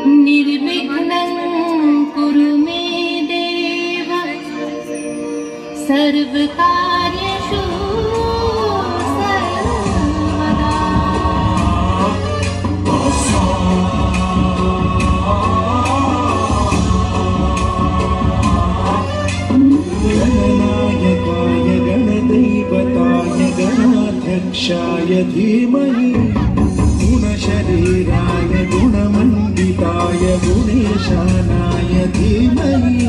निर्विघ्नं कुरु मे देव सर्वकार्येषु सर्वदा। गणनायकाय गणदैवताय गणाध्यक्षाय धीमहि गुणशरीराय गुणमण्डिताय गुणेशानाय धीमहि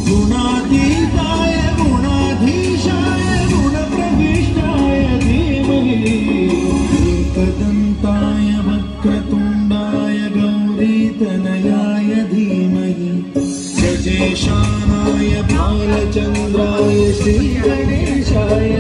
गुणातीताय गुणाधीशाय गुणप्रविष्टाय धीमहि एकदन्ताय वक्रतुण्डाय गौरीतनयाय धीमहि गजेशानाय बालचन्द्राय श्रीगणेशाय